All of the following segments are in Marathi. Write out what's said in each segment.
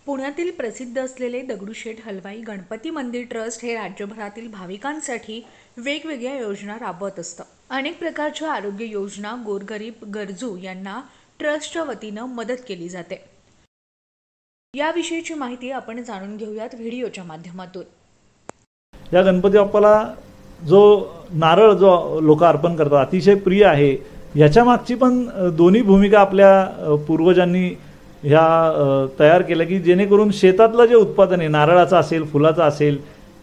पुण्यातील प्रसिद्ध असलेले दगडूशेठ हलवाई गणपती मंदिर ट्रस्ट हे राज्यभरातील भाविकांसाठी वेगवेगळ्या योजना राबवत असतं। अनेक प्रकारच्या आरोग्य योजना गोरगरीब गरजू यांना ट्रस्टच्या वतीनं मदत केली जाते। याविषयीची माहिती आपण जाणून घेऊयात व्हिडिओच्या माध्यमातून। या गणपती बाप्पाला जो नारळ जो लोक अर्पण करतात अतिशय प्रिय आहे। याच्या मागची पण दोन्ही भूमिका आपल्या पूर्वजांनी ह्या तयार केल्या की जेणेकरून शेतातलं जे उत्पादन आहे नारळाचं असेल फुलाचं असेल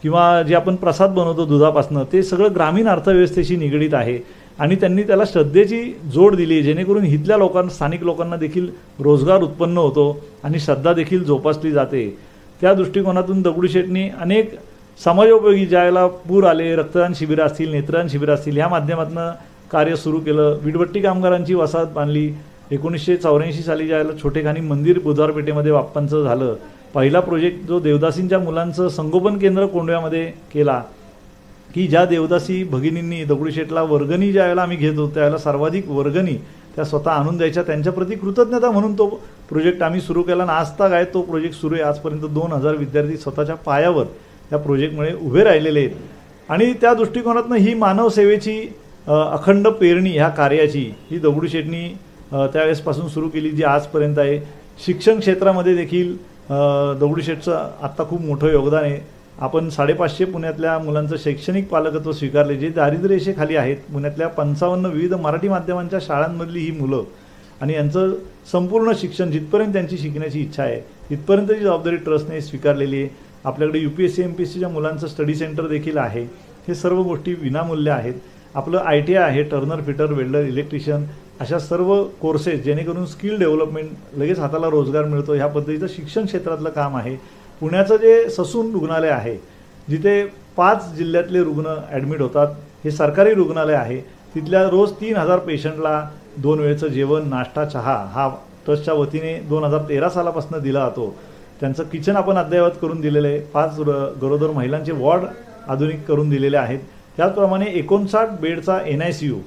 किंवा जे आपण प्रसाद बनवतो दुधापासून ते सगळं ग्रामीण अर्थव्यवस्थेशी निगडित आहे आणि त्यांनी त्याला श्रद्धेची जोड दिली जेणेकरून इथल्या लोकांना स्थानिक लोकांना देखील रोजगार उत्पन्न होतो आणि श्रद्धा देखील जोपासली जाते। त्या दृष्टिकोनातून दगडूशेठनी अनेक समाजोपयोगी ज्याला पूर आले रक्तदान शिबिरं असतील नेत्रदान शिबिरं असतील ह्या माध्यमातून कार्य सुरू केलं। वीटभट्टी कामगारांची वसाहत बांधली। 1984 साली ज्याला छोटेखानी मंदिर बुधवारपेठेमध्ये बाप्पांचं झालं। पहिला प्रोजेक्ट जो देवदासींच्या मुलांचं संगोपन केंद्र कोंडव्यामध्ये केला की ज्या देवदासी भगिनींनी दगडूशेठला वर्गणी ज्यावेळेला आम्ही घेत होतो त्यावेळेला सर्वाधिक वर्गणी त्या स्वतः आणून द्यायच्या त्यांच्याप्रती कृतज्ञता म्हणून तो प्रोजेक्ट आम्ही सुरू केला आणि आज तक आहे तो प्रोजेक्ट सुरू आहे। आजपर्यंत 2000 विद्यार्थी स्वतःच्या पायावर या प्रोजेक्टमुळे उभे राहिलेले आहेत आणि त्या दृष्टिकोनातून ही मानव सेवेची अखंड पेरणी ह्या कार्याची ही दगडूशेठनी त्यावेळेसपासून सुरू केली जी आजपर्यंत आहे। शिक्षण क्षेत्रामध्ये देखील दगडूशेठचं आत्ता खूप मोठं योगदान आहे। आपण 550 पुण्यातल्या मुलांचं शैक्षणिक पालकत्व स्वीकारले जे दारिद्र्य रेषेखाली आहेत। पुण्यातल्या 55 विविध मराठी माध्यमांच्या शाळांमधली ही मुलं आणि यांचं संपूर्ण शिक्षण जिथपर्यंत त्यांची शिकण्याची इच्छा आहे तिथपर्यंतची जबाबदारी ट्रस्टने स्वीकारलेली आहे। आपल्याकडे UPSC MPSCच्या मुलांचं स्टडी सेंटर देखील आहे। हे सर्व गोष्टी विनामूल्य आहेत। आपलं ITI आहे टर्नर फिटर वेल्डर इलेक्ट्रिशियन अशा सर्व कोर्सेस जेणेकरून स्किल डेव्हलपमेंट लगेच हाताला रोजगार मिळतो ह्या पद्धतीचं शिक्षण क्षेत्रातलं काम आहे। पुण्याचं जे ससून रुग्णालय आहे जिथे 5 जिल्ह्यातले रुग्ण ॲडमिट होतात हे सरकारी रुग्णालय आहे। तिथल्या रोज 3000 पेशंटला 2 वेळचं जेवण नाश्ता चहा हा ट्रस्टच्या वतीने 2013 सालापासून दिला जातो। त्यांचं किचन आपण अद्ययावत करून दिलेलं आहे। 5 गरोदर महिलांचे वॉर्ड आधुनिक करून दिलेले आहेत। त्याचप्रमाणे 59 बेडचा NICU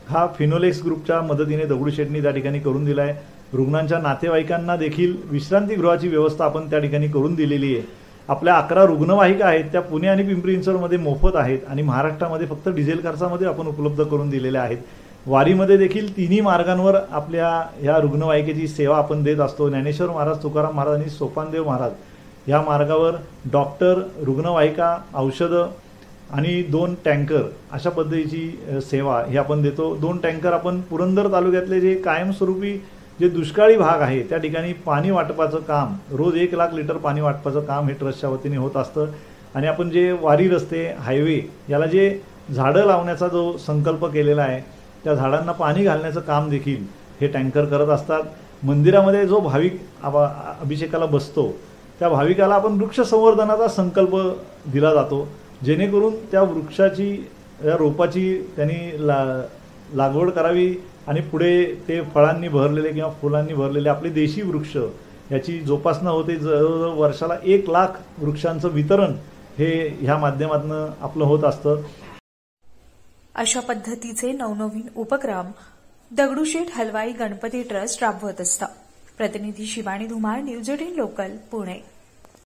हा फिनोलेक्स ग्रुपच्या मदतीने दगडूशेठनी त्या ठिकाणी करून दिला आहे। रुग्णांच्या नातेवाईकांना देखील विश्रांतीगृहाची व्यवस्था आपण त्या ठिकाणी करून दिलेली आहे। आपल्या 11 रुग्णवाहिका आहेत त्या पुणे आणि पिंपरी चिंचवडमध्ये मोफत आहेत आणि महाराष्ट्रामध्ये फक्त डिझेल खर्चामध्ये आपण उपलब्ध करून दिलेल्या आहेत। वारीमध्ये देखील तिन्ही मार्गांवर आपल्या ह्या रुग्णवाहिकेची सेवा आपण देत असतो। ज्ञानेश्वर महाराज तुकाराम महाराज आणि सोपानदेव महाराज या मार्गावर डॉक्टर रुग्णवाहिका औषधं आणि 2 टँकर अशा पद्धतीची सेवा ही आपण देतो। 2 टँकर आपण पुरंदर तालुक्यातले जे कायमस्वरूपी जे दुष्काळी भाग आहे त्या ठिकाणी पाणी वाटपाचं काम रोज 1 लाख लिटर पाणी वाटपाचं काम हे ट्रस्टच्या वतीने होत असतं आणि आपण जे वारी रस्ते हायवे याला जे झाडं लावण्याचा जो संकल्प केलेला आहे त्या झाडांना पाणी घालण्याचं काम देखील हे टँकर करत असतात। मंदिरामध्ये जो भाविक अभिषेकाला बसतो त्या भाविकाला आपण वृक्ष संवर्धनाचा संकल्प दिला जातो जेणेकरून त्या वृक्षाची या रोपाची त्यांनी लागवड करावी आणि पुढे ते फळांनी भरलेले किंवा फुलांनी भरलेले आपले देशी वृक्ष याची जोपासना होते। जवळजवळ वर्षाला 1 लाख वृक्षांचं वितरण हे ह्या माध्यमातून आपलं होत असतं। अशा पद्धतीचे नवनवीन उपक्रम दगडूशेठ हलवाई गणपती ट्रस्ट राबवत असतं। प्रतिनिधी शिवानी धुमाळ, न्यूज 18 लोकल, पुणे।